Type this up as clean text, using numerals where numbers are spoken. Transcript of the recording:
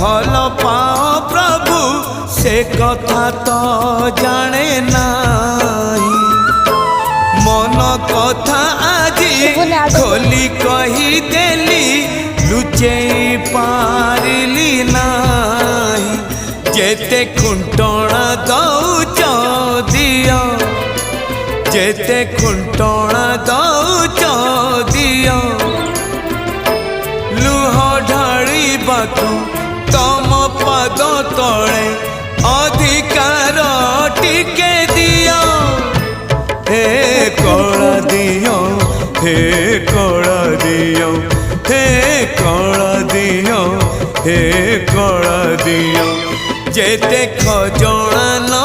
भल पाओ प्रभु से कथा तो जाने नाही मन कथा आजी खोली कही देली लुचे पारिली नाही जेते खुंटणा दौच दिया जेते खुंटणा दौच दिया लुह ढाड़ी बातु तम पद तले अधिकार टिके दिया हे कला दियो हे कला दियो हे कला दियो हे कला दियो जेते खजना न